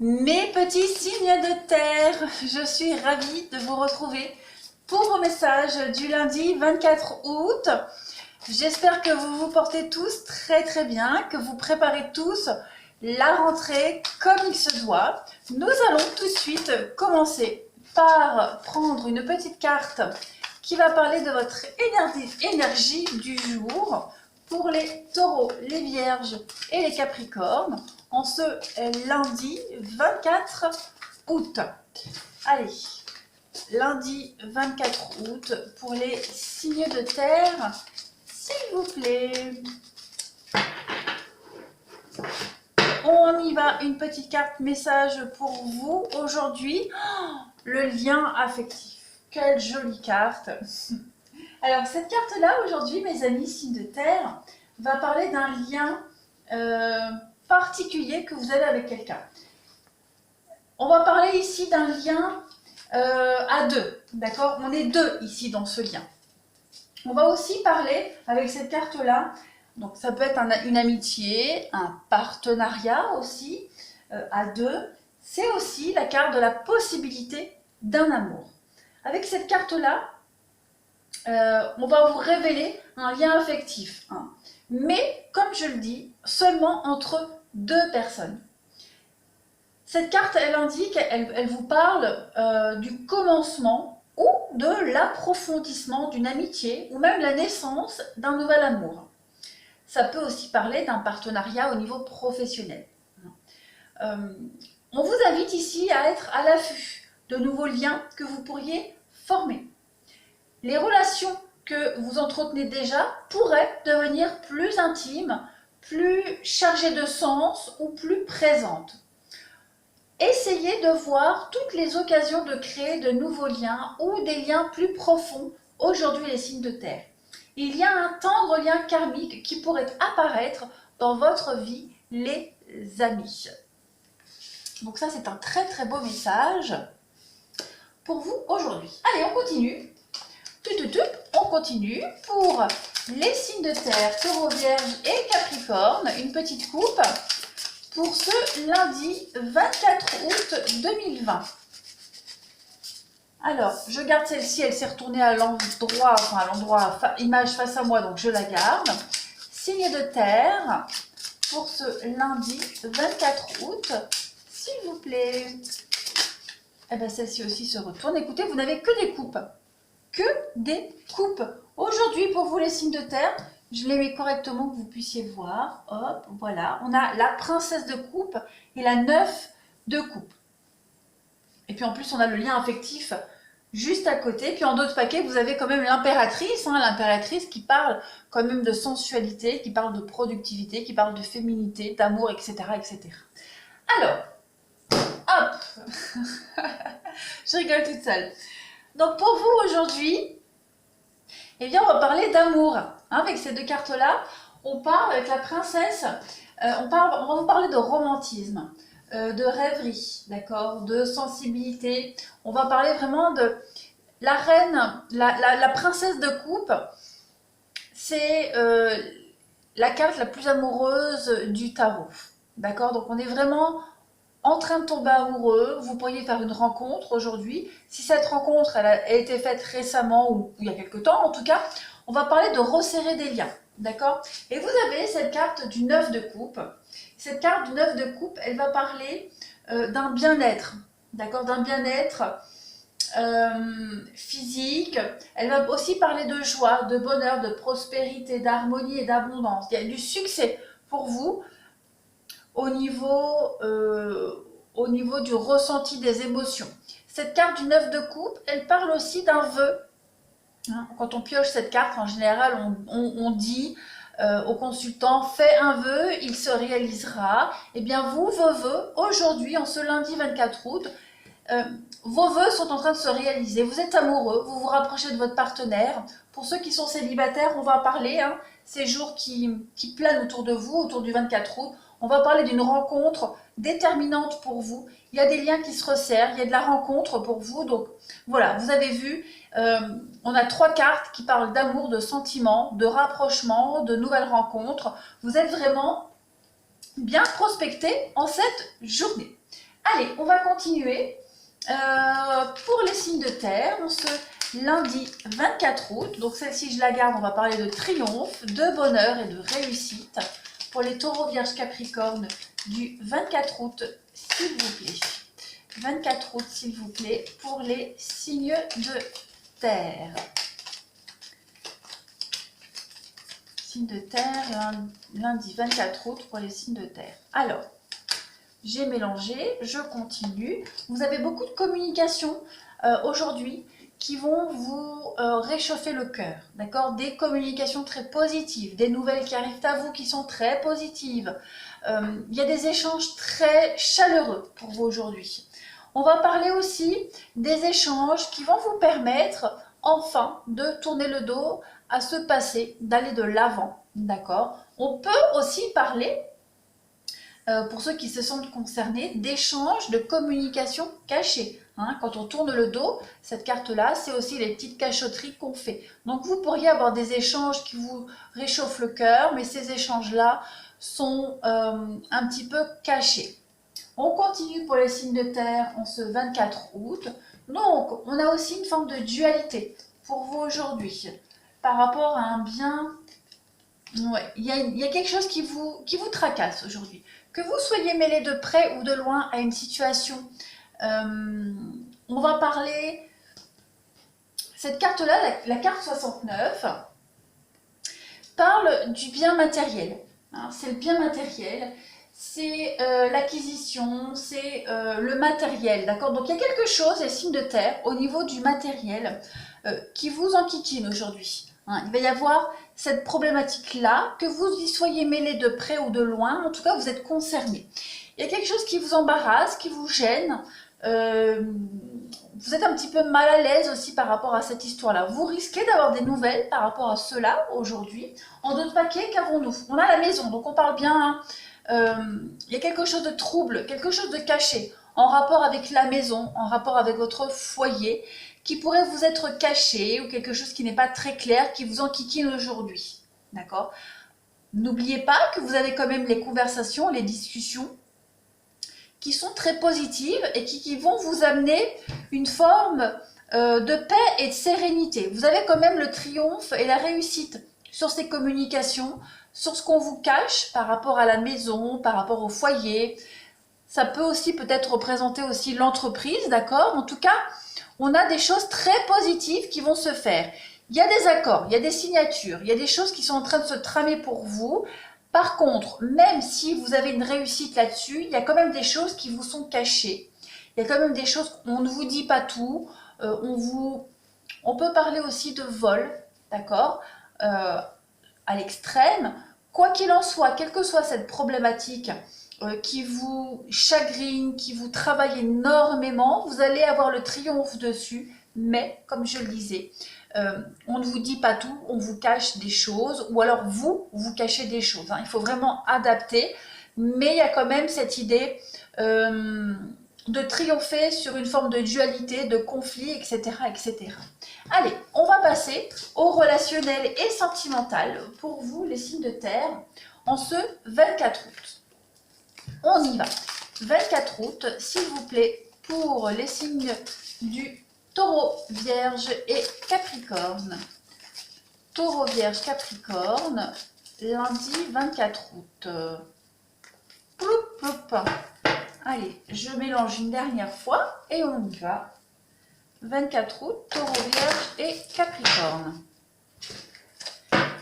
Mes petits signes de terre, je suis ravie de vous retrouver pour vos messages du lundi 24 août. J'espère que vous vous portez tous très bien, que vous préparez tous la rentrée comme il se doit. Nous allons tout de suite commencer par prendre une petite carte qui va parler de votre énergie du jour pour les taureaux, les vierges et les capricornes en ce lundi 24 août. Allez, lundi 24 août pour les signes de terre, s'il vous plaît. On y va, une petite carte message pour vous aujourd'hui. Oh, le lien affectif. Quelle jolie carte. Alors, cette carte-là, aujourd'hui, mes amis signes de terre, va parler d'un lien particulier que vous avez avec quelqu'un. On va parler ici d'un lien à deux, d'accord? On est deux ici dans ce lien. On va aussi parler avec cette carte-là, donc ça peut être une amitié, un partenariat aussi à deux. C'est aussi la carte de la possibilité d'un amour. Avec cette carte-là, on va vous révéler un lien affectif. Hein. Mais, comme je le dis, seulement entre deux personnes. Cette carte, elle indique, elle vous parle du commencement ou de l'approfondissement d'une amitié ou même la naissance d'un nouvel amour. Ça peut aussi parler d'un partenariat au niveau professionnel. On vous invite ici à être à l'affût de nouveaux liens que vous pourriez former. Les relations que vous entretenez déjà pourraient devenir plus intimes, plus chargées de sens ou plus présentes. Essayez de voir toutes les occasions de créer de nouveaux liens ou des liens plus profonds aujourd'hui les signes de terre. Il y a un tendre lien karmique qui pourrait apparaître dans votre vie, les amis. Donc ça, c'est un très beau message pour vous aujourd'hui. Allez, on continue. On continue pour les signes de terre, taureau, vierge et capricorne. Une petite coupe pour ce lundi 24 août 2020. Alors, je garde celle-ci, elle s'est retournée à l'endroit, image face à moi, donc je la garde. Signe de terre pour ce lundi 24 août, s'il vous plaît. Eh bien, celle-ci aussi se retourne. Écoutez, vous n'avez que des coupes. Que des coupes. Aujourd'hui, pour vous les signes de terre, je les mets correctement que vous puissiez voir. Hop, voilà. On a la princesse de coupe et la 9 de coupe. Et puis en plus, on a le lien affectif juste à côté. Puis en d'autres paquets, vous avez quand même l'impératrice. Hein, l'impératrice qui parle quand même de sensualité, qui parle de productivité, qui parle de féminité, d'amour, etc., etc. Alors, hop. Je rigole toute seule. Donc pour vous aujourd'hui, eh bien on va parler d'amour. Hein, avec ces deux cartes-là, on parle avec la princesse, on va vous parler de romantisme, de rêverie, d'accord, de sensibilité. On va parler vraiment de la reine, la princesse de coupe. C'est la carte la plus amoureuse du tarot, d'accord. Donc on est vraiment en train de tomber amoureux, vous pourriez faire une rencontre aujourd'hui. Si cette rencontre elle a été faite récemment ou il y a quelque temps, en tout cas, on va parler de resserrer des liens, d'accord? Et vous avez cette carte du 9 de coupe. Cette carte du 9 de coupe, elle va parler d'un bien-être, d'accord? D'un bien-être physique. Elle va aussi parler de joie, de bonheur, de prospérité, d'harmonie et d'abondance. Il y a du succès pour vous. Au niveau du ressenti des émotions. Cette carte du 9 de coupe, elle parle aussi d'un vœu. Hein, quand on pioche cette carte, en général, on dit au consultant, fais un vœu, il se réalisera. Eh bien, vous, vos vœux, aujourd'hui, en ce lundi 24 août, vos vœux sont en train de se réaliser. Vous êtes amoureux, vous vous rapprochez de votre partenaire. Pour ceux qui sont célibataires, on va parler, hein, ces jours qui planent autour de vous, autour du 24 août. On va parler d'une rencontre déterminante pour vous. Il y a des liens qui se resserrent, il y a de la rencontre pour vous. Donc voilà, vous avez vu, on a trois cartes qui parlent d'amour, de sentiments, de rapprochement, de nouvelles rencontres. Vous êtes vraiment bien prospecté en cette journée. Allez, on va continuer. Pour les signes de terre, on se lundi 24 août. Donc celle-ci, je la garde. On va parler de triomphe, de bonheur et de réussite. Pour les taureaux, vierges, capricorne du 24 août, s'il vous plaît. 24 août, s'il vous plaît, pour les signes de terre. Signes de terre, lundi 24 août pour les signes de terre. Alors, j'ai mélangé, je continue. Vous avez beaucoup de communications aujourd'hui qui vont vous réchauffer le cœur, d'accord? Des communications très positives, des nouvelles qui arrivent à vous qui sont très positives. Il y a des échanges très chaleureux pour vous aujourd'hui. On va parler aussi des échanges qui vont vous permettre enfin de tourner le dos à ce passé, d'aller de l'avant, d'accord? On peut aussi parler, pour ceux qui se sentent concernés, d'échanges de communication cachée. Hein, quand on tourne le dos, cette carte-là, c'est aussi les petites cachotteries qu'on fait. Donc vous pourriez avoir des échanges qui vous réchauffent le cœur, mais ces échanges-là sont un petit peu cachés. On continue pour les signes de terre en ce 24 août. Donc, on a aussi une forme de dualité pour vous aujourd'hui par rapport à un bien. Ouais, il y a quelque chose qui vous tracasse aujourd'hui. Que vous soyez mêlé de près ou de loin à une situation, on va parler. Cette carte-là, la carte 69, parle du bien matériel. Hein, c'est le bien matériel. C'est l'acquisition, c'est le matériel, d'accord? Donc il y a quelque chose, les signes de terre, au niveau du matériel, qui vous enquiquine aujourd'hui. Hein, il va y avoir cette problématique-là, que vous y soyez mêlé de près ou de loin, en tout cas vous êtes concerné. Il y a quelque chose qui vous embarrasse, qui vous gêne, vous êtes un petit peu mal à l'aise aussi par rapport à cette histoire-là. Vous risquez d'avoir des nouvelles par rapport à cela aujourd'hui. En d'autres paquets, qu'avons-nous? On a la maison, donc on parle bien. Il y a quelque chose de trouble, quelque chose de caché, en rapport avec la maison, en rapport avec votre foyer, qui pourrait vous être caché, ou quelque chose qui n'est pas très clair, qui vous enquiquine aujourd'hui. D'accord? N'oubliez pas que vous avez quand même les conversations, les discussions, qui sont très positives et qui vont vous amener une forme de paix et de sérénité. Vous avez quand même le triomphe et la réussite sur ces communications, sur ce qu'on vous cache par rapport à la maison, par rapport au foyer. Ça peut aussi peut-être représenter aussi l'entreprise, d'accord? En tout cas, on a des choses très positives qui vont se faire. Il y a des accords, il y a des signatures, il y a des choses qui sont en train de se tramer pour vous. Par contre, même si vous avez une réussite là-dessus, il y a quand même des choses qui vous sont cachées. Il y a quand même des choses, on ne vous dit pas tout. On peut parler aussi de vol, d'accord, à l'extrême. Quoi qu'il en soit, quelle que soit cette problématique qui vous chagrine, qui vous travaille énormément, vous allez avoir le triomphe dessus. Mais, comme je le disais, on ne vous dit pas tout, on vous cache des choses, ou alors vous cachez des choses. Hein. Il faut vraiment adapter, mais il y a quand même cette idée de triompher sur une forme de dualité, de conflit, etc., etc. Allez, on va passer au relationnel et sentimental pour vous, les signes de terre, en ce 24 août. On y va. 24 août, s'il vous plaît, pour les signes du Taureau, Vierge et Capricorne. Taureau, Vierge, Capricorne, lundi 24 août. Ploup, ploup. Allez, je mélange une dernière fois et on y va. 24 août, Taureau, Vierge et Capricorne.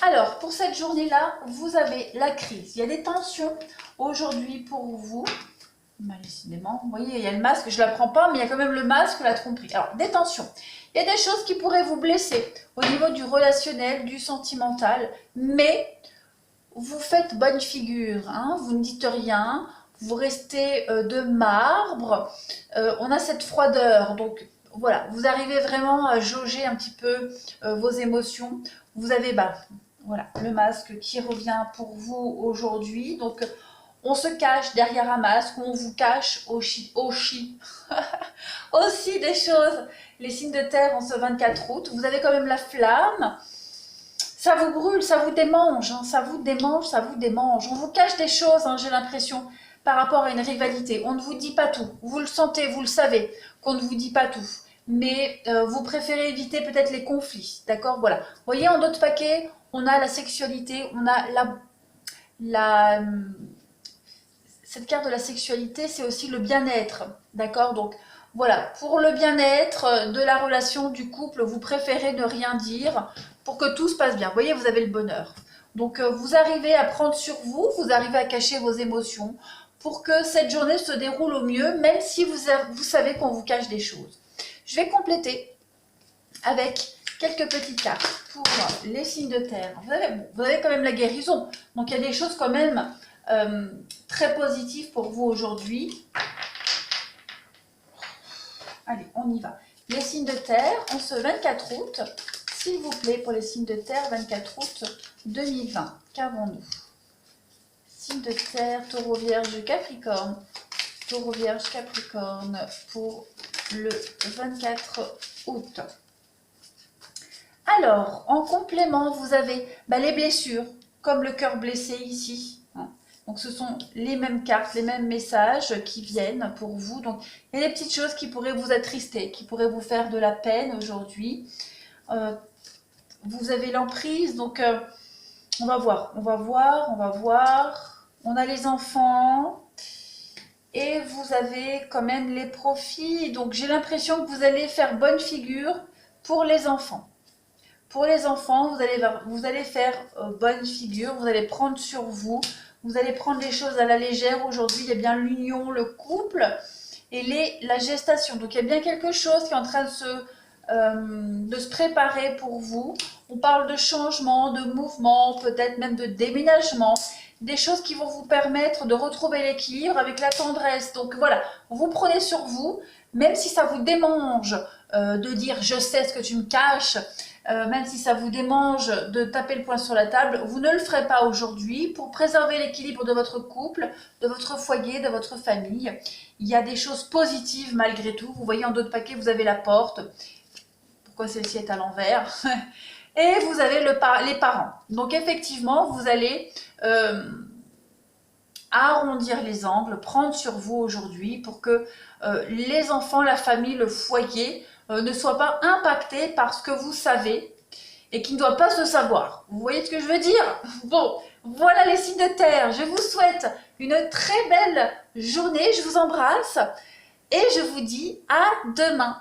Alors, pour cette journée-là, vous avez la crise. Il y a des tensions aujourd'hui pour vous. Décidément, vous voyez, il y a le masque, je ne la prends pas, mais il y a quand même le masque, la tromperie. Alors, des tensions. Il y a des choses qui pourraient vous blesser au niveau du relationnel, du sentimental, mais vous faites bonne figure, hein, vous ne dites rien, vous restez de marbre, on a cette froideur, donc voilà, vous arrivez vraiment à jauger un petit peu vos émotions. Vous avez voilà, le masque qui revient pour vous aujourd'hui, donc on se cache derrière un masque, on vous cache aussi des choses. Les signes de terre en ce 24 août, vous avez quand même la flamme. Ça vous brûle, ça vous démange, hein, ça vous démange, ça vous démange. On vous cache des choses, hein, j'ai l'impression. par rapport à une rivalité. On ne vous dit pas tout. Vous le sentez, vous le savez, qu'on ne vous dit pas tout. Mais vous préférez éviter peut-être les conflits. D'accord? Voilà. Vous voyez, en d'autres paquets, on a la sexualité, on a cette carte de la sexualité, c'est aussi le bien-être. D'accord? Donc, voilà. Pour le bien-être de la relation, du couple, vous préférez ne rien dire pour que tout se passe bien. Vous voyez, vous avez le bonheur. Donc, vous arrivez à prendre sur vous, vous arrivez à cacher vos émotions pour que cette journée se déroule au mieux, même si vous savez qu'on vous cache des choses. Je vais compléter avec quelques petites cartes pour les signes de terre. Vous avez quand même la guérison, donc il y a des choses quand même très positives pour vous aujourd'hui. Allez, on y va. Les signes de terre, en ce 24 août, s'il vous plaît, pour les signes de terre, 24 août 2020, qu'avons-nous? Signes de terre, taureau, vierge, capricorne. Taureau, vierge, capricorne pour le 24 août. Alors, en complément, vous avez les blessures, comme le cœur blessé ici. Donc, ce sont les mêmes cartes, les mêmes messages qui viennent pour vous. Donc, il y a des petites choses qui pourraient vous attrister, qui pourraient vous faire de la peine aujourd'hui. Vous avez l'emprise, donc on va voir. On a les enfants. Et vous avez quand même les profits. Donc, j'ai l'impression que vous allez faire bonne figure pour les enfants. Pour les enfants, vous allez faire bonne figure. Vous allez prendre sur vous. Vous allez prendre les choses à la légère. Aujourd'hui, il y a bien l'union, le couple et la gestation. Donc, il y a bien quelque chose qui est en train de se préparer pour vous. On parle de changement, de mouvement, peut-être même de déménagement. Des choses qui vont vous permettre de retrouver l'équilibre avec la tendresse. Donc voilà, vous prenez sur vous, même si ça vous démange de dire « je sais ce que tu me caches », même si ça vous démange de taper le poing sur la table, vous ne le ferez pas aujourd'hui pour préserver l'équilibre de votre couple, de votre foyer, de votre famille. Il y a des choses positives malgré tout. Vous voyez en dos de paquet, vous avez la porte. Pourquoi celle-ci est à l'envers? Et vous avez les parents. Donc effectivement, vous allez arrondir les angles, prendre sur vous aujourd'hui pour que les enfants, la famille, le foyer ne soient pas impactés par ce que vous savez et qui ne doit pas se savoir. Vous voyez ce que je veux dire? Bon, voilà les signes de terre. Je vous souhaite une très belle journée. Je vous embrasse et je vous dis à demain.